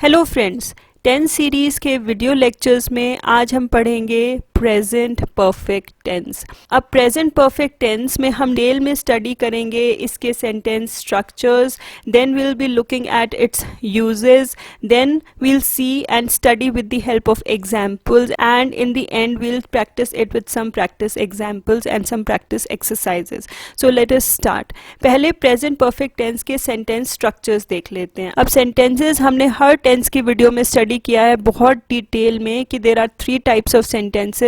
Hello friends, 10 series के video lectures में आज हम पढ़ेंगे प्रेजेंट परफेक्ट टेंस। अब प्रेजेंट परफेक्ट टेंस में हम डिटेल में स्टडी करेंगे इसके sentence structures, then we'll be looking at its uses, then we'll see and study with the help of examples and in the end we'll practice it with some practice examples and some practice exercises. So let us start. पहले present perfect tense के sentence structures देख लेते हैं। अब sentences हमने हर tense की video में स्टडी किया है बहुत डिटेल में कि there are 3 types of sentences.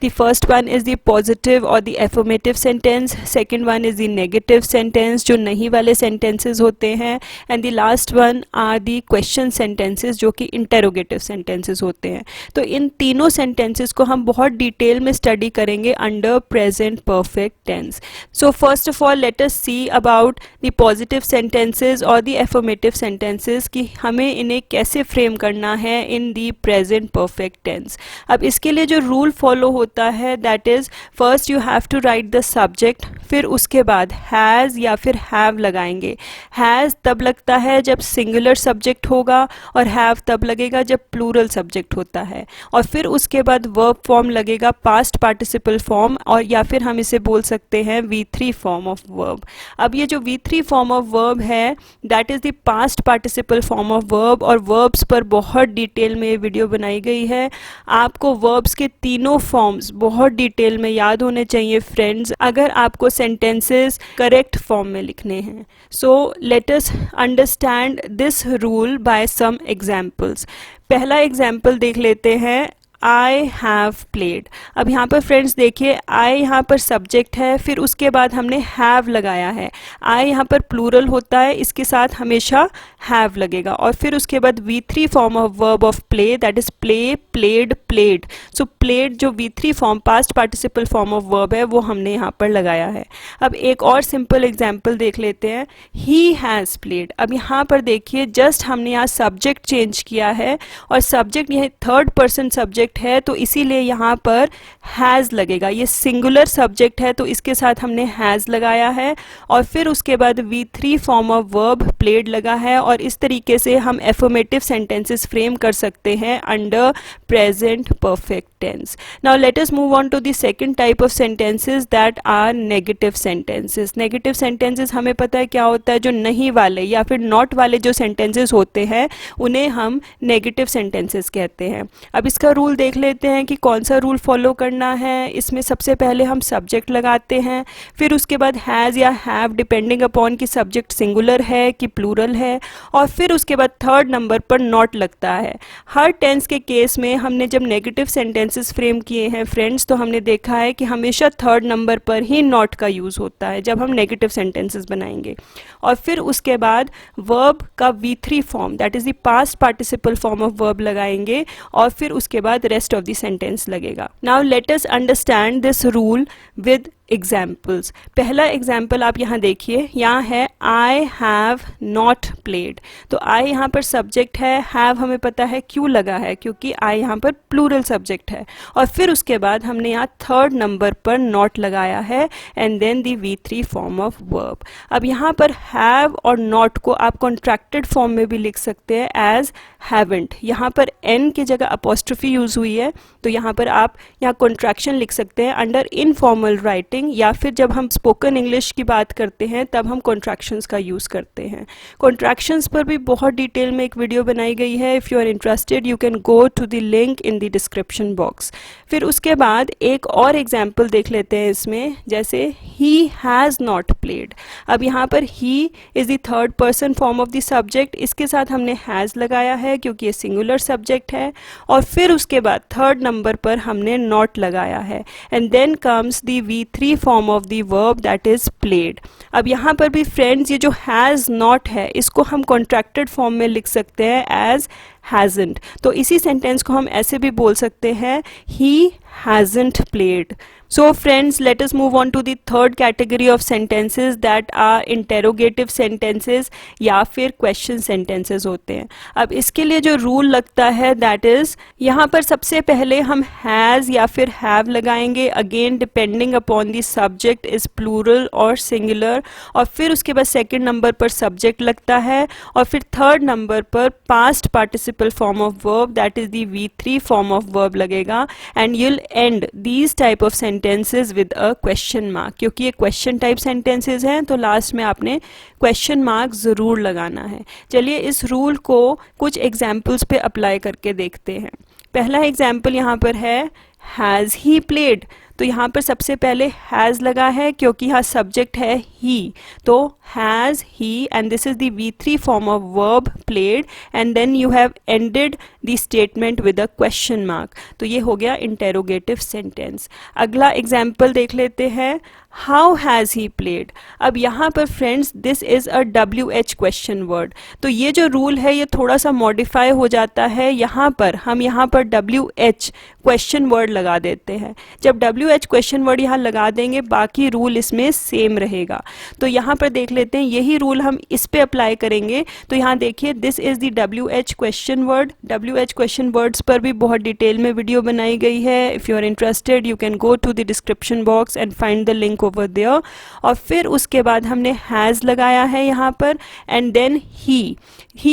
The first one is the positive or the affirmative sentence, second one is the negative sentence जो नहीं वाले sentences होते हैं, and the last one are the question sentences जो कि interrogative sentences होते हैं। तो इन तीनों sentences को हम बहुत डिटेल में स्टडी करेंगे under present perfect tense। So first of all let us see about the positive sentences or the affirmative sentences कि हमें इन्हें कैसे फ्रेम करना है in the present perfect tense। अब इसके लिए जो रूल फॉलो होता है that is first you have to write the subject, फिर उसके बाद हैज़ या फिर हैव लगाएंगे। हैज़ तब लगता है जब सिंगुलर सब्जेक्ट होगा और हैव तब लगेगा जब प्लूरल सब्जेक्ट होता है, और फिर उसके बाद वर्ब फॉर्म लगेगा पास्ट पार्टिसिपल फॉर्म, और या फिर हम इसे बोल सकते हैं V3 फॉर्म ऑफ वर्ब। अब ये जो V3 फॉर्म ऑफ वर्ब है that is the past participle form of verb, और वर्ब्स पर बहुत डिटेल में वीडियो बनाई गई है। आपको वर्ब्स के तीनों फॉर्म्स बहुत डिटेल में याद होने चाहिए फ्रेंड्स, अगर आपको सेंटेंसेस करेक्ट फॉर्म में लिखने हैं। So let us understand this rule by some examples. पहला एग्जाम्पल देख लेते हैं, आई हैव प्लेड। अब यहाँ पर फ्रेंड्स देखिए, आई यहाँ पर सब्जेक्ट है, फिर उसके बाद हमने हैव लगाया है। आई यहाँ पर प्लूरल होता है, इसके साथ हमेशा हैव लगेगा, और फिर उसके बाद V3 form of verb of play that is play, played, played. So played जो V3 form past participle form of verb है वो हमने यहाँ पर लगाया है। अब एक और सिंपल एग्जाम्पल देख लेते हैं, ही हैज़ प्लेड। अब यहाँ पर देखिए जस्ट हमने यहाँ सब्जेक्ट चेंज किया है, और सब्जेक्ट यह थर्ड पर्सन सब्जेक्ट है तो इसीलिए यहाँ पर हैज़ लगेगा। ये सिंगुलर सब्जेक्ट है तो इसके साथ हमने हैज़ लगाया है, और फिर उसके बाद V3 form of verb played लगा है, और इस तरीके से हम एफर्मेटिव सेंटेंसेस फ्रेम कर सकते हैं under present perfect tense. Now let us move on to the second type of sentences that are negative sentences. Negative sentences हमें पता है क्या होता है, जो नहीं वाले या फिर नॉट वाले जो सेंटेंसेस होते हैं उन्हें हम नेगेटिव सेंटेंसेस कहते हैं। अब इसका रूल देख लेते हैं कि कौन सा रूल फॉलो करना है। इसमें सबसे पहले हम सब्जेक्ट लगाते हैं, फिर उसके बाद हैज़ या हैव डिपेंडिंग अपॉन कि सब्जेक्ट सिंगुलर है कि प्लूरल है, और फिर उसके बाद थर्ड नंबर पर नॉट लगता है। हर टेंस के केस में हमने जब नेगेटिव सेंटेंसेस फ्रेम किए हैं फ्रेंड्स तो हमने देखा है कि हमेशा थर्ड नंबर पर ही नॉट का यूज़ होता है जब हम नेगेटिव सेंटेंसेस बनाएंगे, और फिर उसके बाद वर्ब का V3 form that is the past participle form of verb लगाएंगे, और फिर उसके बाद रेस्ट ऑफ द सेंटेंस लगेगा। Now let us understand this rule with examples. पहला एग्जाम्पल आप यहाँ देखिए, यहाँ है आई हैव नॉट प्लेड। तो आई यहाँ पर सब्जेक्ट है, हैव हमें पता है क्यों लगा है, क्योंकि आई यहाँ पर प्लूरल सब्जेक्ट है, और फिर उसके बाद हमने यहाँ थर्ड नंबर पर नॉट लगाया है, and then the V3 form of verb. अब यहाँ पर हैव और नॉट को आप कॉन्ट्रैक्टेड फॉर्म में भी लिख सकते हैं एज हैवेंट। यहाँ पर एन की जगह अपॉस्ट्रोफी यूज हुई है, तो यहाँ पर आप यहाँ कॉन्ट्रैक्शन लिख सकते हैं अंडर इनफॉर्मल राइटिंग, या फिर जब हम स्पोकन इंग्लिश की बात करते हैं तब हम कॉन्ट्रैक्शंस का यूज़ करते हैं। कॉन्ट्रैक्शंस पर भी बहुत डिटेल में एक वीडियो बनाई गई है, if you are interested you can go to the link in the description box. फिर उसके बाद एक और एग्जाम्पल देख लेते हैं इसमें, जैसे ही हैज़ नॉट प्लेड। अब यहाँ पर ही is the third person form of the subject, इसके साथ हमने हैज़ लगाया है क्योंकि ये सिंगुलर सब्जेक्ट है, और फिर उसके बाद थर्ड नंबर पर हमने नॉट लगाया है, and then comes the V3 form of the verb that is played. अब यहाँ पर भी फ्रेंड्स ये जो हैज़ नॉट है इसको हम कॉन्ट्रैक्टेड फॉर्म में लिख सकते हैं एज हैजंट। तो इसी सेंटेंस को हम ऐसे भी बोल सकते हैं, ही hasn't played. So friends, let us move on to the third category of sentences that are interrogative sentences या फिर question sentences होते हैं। अब इसके लिए जो रूल लगता है that is, यहाँ पर सबसे पहले हम has या फिर have लगाएंगे, again depending upon the subject is plural और singular, और फिर उसके बाद सेकेंड नंबर पर subject लगता है, और फिर थर्ड नंबर पर past participle participle form of verb, that is the V3 form of verb लगेगा, and you'll end these type of sentences with a question mark. क्योंकि ये question type sentences हैं तो लास्ट में आपने question mark ज़रूर लगाना है. चलिए इस रूल को कुछ एग्जाम्पल्स पे अप्लाई करके देखते हैं. पहला एग्जाम्पल यहाँ पर है हैज़ ही प्लेड. तो यहाँ पर सबसे पहले हैज़ लगा है क्योंकि यहाँ सब्जेक्ट है ही, तो has he and this is the V3 form of verb played and then you have ended the statement with a question mark. तो ये हो गया इंटेरोगेटिव सेंटेंस. अगला एग्जाम्पल देख लेते हैं, हाउ हैज़ ही प्लेड. अब यहाँ पर friends this is a WH question word. तो ये जो रूल है ये थोड़ा सा मॉडिफाई हो जाता है. यहाँ पर हम यहाँ पर WH क्वेश्चन वर्ड लगा देते हैं. जब WH क्वेश्चन वर्ड यहाँ लगा देंगे बाकी रूल इसमें सेम रहेगा. तो यहाँ पर देख लेते हैं यही रूल हम इस पे अप्लाई करेंगे. तो यहाँ देखिए this is the WH question word. WH question words पर भी बहुत डिटेल में वीडियो बनाई गई है. If you are interested you can go to the description box and find the link over there. और फिर उसके बाद हमने हैज़ लगाया है यहाँ पर and then he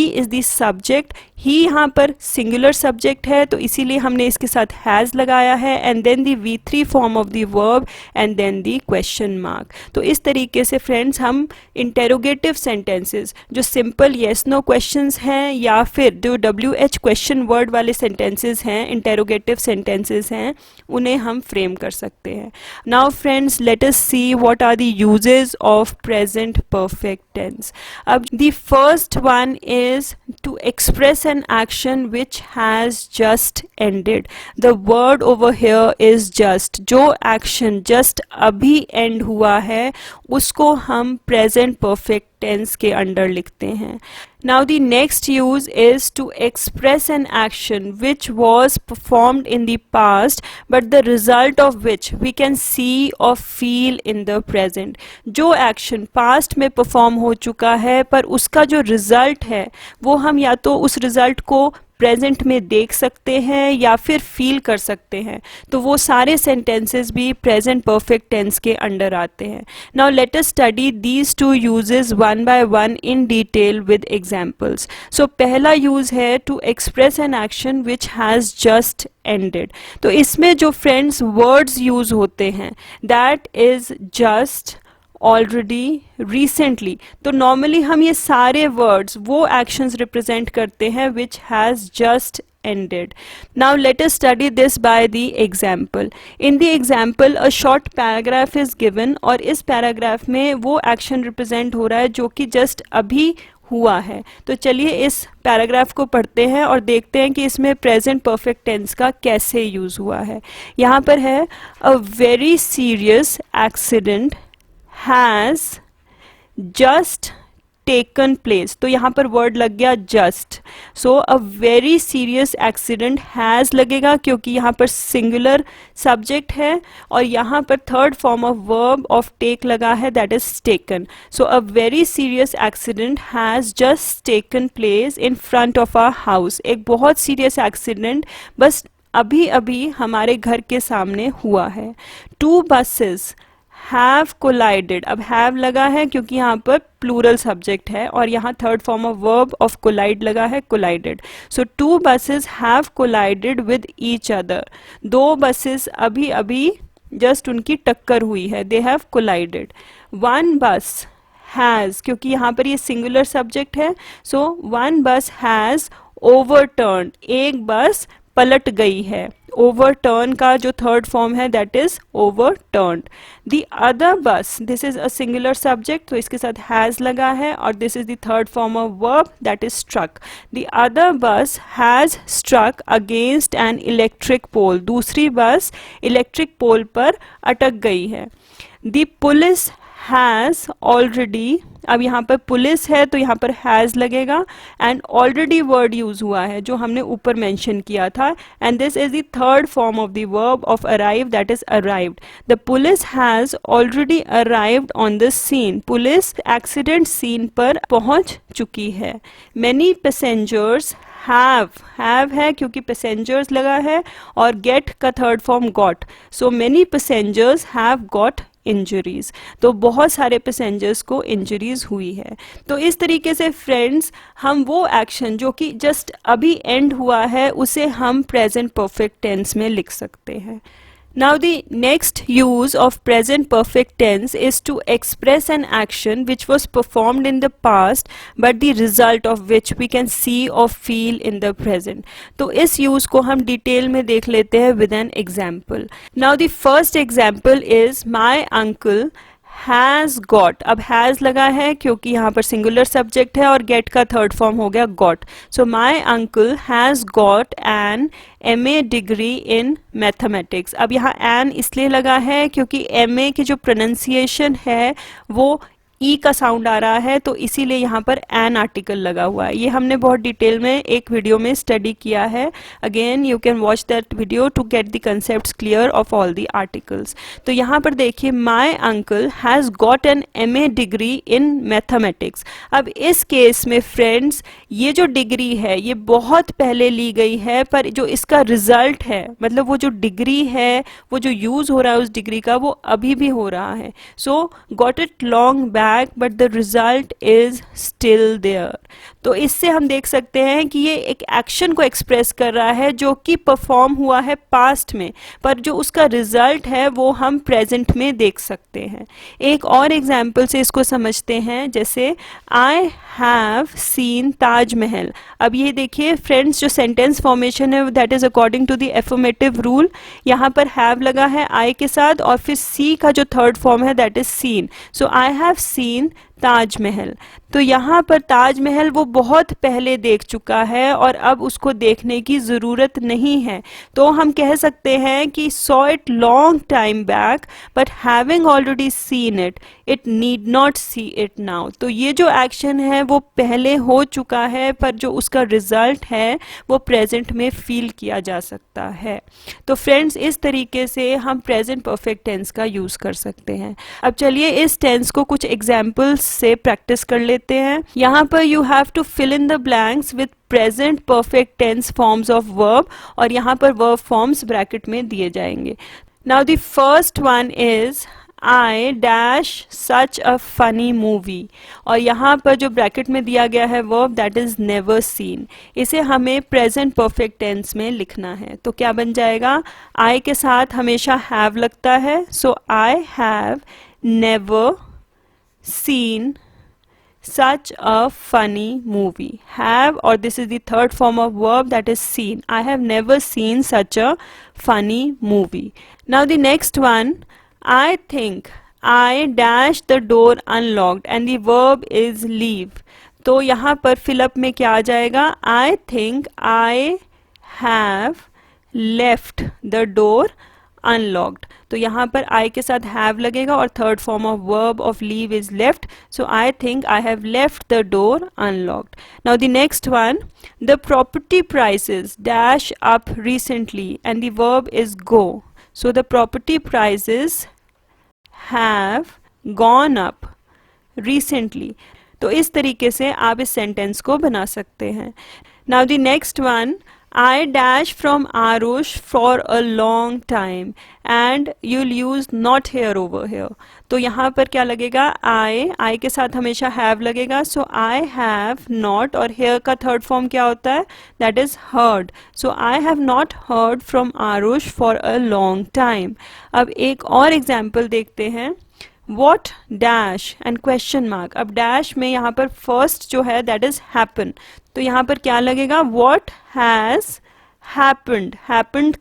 is the subject. He यहाँ पर सिंगुलर सब्जेक्ट है तो इसीलिए हमने इसके साथ हैज़ लगाया है and then the V3 form of the verb and then the question mark. तो इस तरीके से फ्रेंड्स हम इंटेरोगेटिव सेंटेंसेस जो सिंपल येस नो क्वेश्चंस हैं या फिर जो WH क्वेश्चन वर्ड वाले सेंटेंसेस हैं, इंटेरोगेटिव सेंटेंसेस हैं, उन्हें हम फ्रेम कर सकते हैं. Now friends let us see what are the uses of present perfect tense. अब the first one is to express an action which has just ended. The word over here is just. जो action just अभी end हुआ है उसको हम present perfect tense के under लिखते हैं. Now the next use is to express an action which was performed in the past but the result of which we can see or feel in the present. जो action past में perform हो चुका है पर उसका जो result है वो हम या तो उस result को प्रेजेंट में देख सकते हैं या फिर फील कर सकते हैं. तो वो सारे सेंटेंसेस भी प्रेजेंट परफेक्ट टेंस के अंडर आते हैं. Now let us study these two uses one by one in detail with examples. So पहला यूज है to express an action which has just ended. तो इसमें जो फ्रेंड्स वर्ड्स यूज होते हैं that is just, already, recently. तो normally हम ये सारे वर्ड्स वो एक्शंस रिप्रेजेंट करते हैं which has just ended. Now let us study this by the example. In the example a short paragraph is given और इस पैराग्राफ में वो एक्शन रिप्रेजेंट हो रहा है जो कि जस्ट अभी हुआ है. तो चलिए इस पैराग्राफ को पढ़ते हैं और देखते हैं कि इसमें प्रेजेंट परफेक्ट टेंस का कैसे यूज हुआ है. यहाँ पर है अ very serious accident has just taken place. तो यहाँ पर वर्ड लग गया just. So a very serious accident has लगेगा क्योंकि यहाँ पर सिंगुलर सब्जेक्ट है और यहाँ पर third form of verb of take लगा है that is taken. So a very serious accident has just taken place in front of our house. एक बहुत सीरियस एक्सीडेंट बस अभी अभी हमारे घर के सामने हुआ है. To buses have collided. अब have लगा है क्योंकि यहाँ पर प्लूरल सब्जेक्ट है और यहाँ third form of verb of collide लगा है collided. So two buses have collided with each other. दो बसेस अभी अभी जस्ट उनकी टक्कर हुई है. They have collided. One bus has, क्योंकि यहाँ पर ये सिंगुलर सब्जेक्ट है, so one bus has overturned. एक बस पलट गई है. ओवरटर्न का जो थर्ड फॉर्म है that is overturned. The other bus, this is a singular subject तो इसके साथ हैज़ लगा है और this is the third form of verb that is struck. The other bus has struck against an electric pole. दूसरी bus electric pole पर अटक गई है. द पुलिस हैज़ ऑलरेडी, अब यहाँ पर पुलिस है तो यहाँ पर हैज़ लगेगा एंड ऑलरेडी वर्ड यूज हुआ है जो हमने ऊपर मेंशन किया था and this is the third form of the verb of arrive that is arrived. The police has already arrived on the scene. Police accident scene पर पहुंच चुकी है. मेनी पैसेंजर्स हैव है क्योंकि पैसेंजर्स लगा है और गेट का third form got. So many passengers have got injuries. तो बहुत सारे पैसेंजर्स को इंजरीज हुई है। तो इस तरीके से फ्रेंड्स हम वो एक्शन जो कि जस्ट अभी एंड हुआ है उसे हम प्रेजेंट परफेक्ट टेंस में लिख सकते हैं। Now the next use of present perfect tense is to express an action which was performed in the past but the result of which we can see or feel in the present. तो इस use को हम detail में देख लेते हैं with an example. Now the first example is my uncle has got. अब has लगा है क्योंकि यहाँ पर सिंगुलर सब्जेक्ट है और गेट का थर्ड फॉर्म हो गया got. So my uncle has got an MA degree in mathematics. अब यहाँ एन इसलिए लगा है क्योंकि MA की जो प्रोनाउंसिएशन है वो ई का साउंड आ रहा है, तो इसीलिए यहाँ पर एन आर्टिकल लगा हुआ है। ये हमने बहुत डिटेल में एक वीडियो में स्टडी किया है। Again you can watch that video to get the concepts clear of all the articles. तो यहाँ पर देखिए my uncle has got an MA degree in mathematics. अब इस केस में फ्रेंड्स ये जो डिग्री है ये बहुत पहले ली गई है, पर जो इसका रिजल्ट है मतलब वो जो डिग्री है वो जो यूज़ हो रहा है उस डिग्री का वो अभी भी हो रहा है। सो got it long back but the result is still there। तो इससे हम देख सकते हैं कि ये एक एक्शन को एक्सप्रेस कर रहा है जो कि परफॉर्म हुआ है पास्ट में, पर जो उसका रिजल्ट है वो हम प्रेजेंट में देख सकते हैं। एक और एग्जाम्पल से इसको समझते हैं, जैसे आई हैव सीन ताजमहल। अब ये देखिए फ्रेंड्स जो सेंटेंस फॉर्मेशन है that is according to the affirmative rule. यहाँ पर हैव लगा है आई के साथ और फिर सी का जो थर्ड फॉर्म है that is seen. So I have seen Taj Mahal. तो यहाँ पर ताजमहल वो बहुत पहले देख चुका है और अब उसको देखने की ज़रूरत नहीं है, तो हम कह सकते हैं कि saw it long time back but having already seen it it need not see it now. तो ये जो एक्शन है वो पहले हो चुका है पर जो उसका रिजल्ट है वो प्रेजेंट में फील किया जा सकता है। तो फ्रेंड्स इस तरीके से हम प्रेजेंट परफेक्ट टेंस का यूज़ कर सकते हैं। अब चलिए इस टेंस को कुछ एग्जाम्पल्स से प्रैक्टिस कर लेते हैं। यहाँ पर you have to fill in the blanks with present perfect tense forms of verb, और यहाँ पर वर्ब फॉर्म्स ब्रैकेट में दिए जाएंगे। Now the first one is I dash such a funny movie, और यहाँ पर जो ब्रैकेट में दिया गया है verb that is never seen, इसे हमें प्रेजेंट परफेक्ट टेंस में लिखना है। तो क्या बन जाएगा, आई के साथ हमेशा हैव लगता है, so I have never seen such a funny movie। Have, or this is the third form of verb that is seen. I have never seen such a funny movie। Now the next one, I think I dash the door unlocked and the verb is leave। तो यहाँ पर fill-up में क्या आ जाएगा, I think I have left the door unlocked। तो यहाँ पर I के साथ have लगेगा और third form of verb of leave is left, so I think I have left the door unlocked. Now the next one, the property prices dash up recently and the verb is go, so the property prices have gone up recently. तो इस तरीके से आप इस sentence को बना सकते हैं। Now the next one, I dash from Arush for a long time and you'll use not here over here। तो यहाँ पर क्या लगेगा, I के साथ हमेशा have लगेगा, so I have not, और here का थर्ड फॉर्म क्या होता है, that is heard। so I have not heard from Arush for a long time। अब एक और एग्जाम्पल देखते हैं, What dash and question mark। अब डैश में यहाँ पर फर्स्ट जो है दैट इज हैपन, तो यहाँ पर क्या लगेगा, What has happened। happened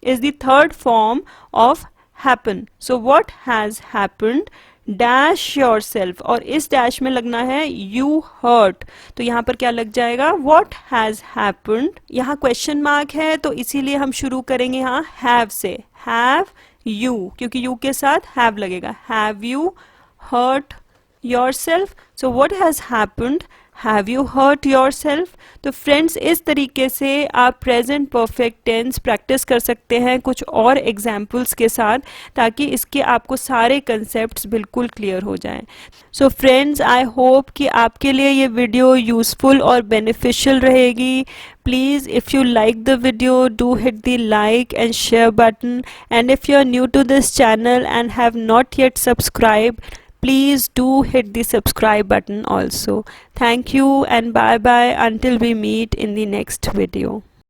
is the third form of happen। so what has happened dash yourself, और इस डैश में लगना है you hurt, तो यहाँ पर क्या लग जाएगा, What has happened। यहाँ क्वेश्चन मार्क है तो इसीलिए हम शुरू करेंगे यहाँ have से, have you, क्योंकि you के साथ have लगेगा, have you hurt yourself। so what has happened, have you hurt yourself? तो फ्रेंड्स, इस तरीके से आप प्रेजेंट परफेक्ट टेंस प्रैक्टिस कर सकते हैं कुछ और एग्जाम्पल्स के साथ, ताकि इसके आपको सारे कंसेप्ट्स बिल्कुल क्लियर हो जाएं। सो फ्रेंड्स, आई होप कि आपके लिए ये वीडियो यूज़फुल और बेनिफिशियल रहेगी। Please, if you like the video, do hit the like and share button, and if you are new to this channel and have not yet subscribed, please do hit the subscribe button also. Thank you and bye bye until we meet in the next video.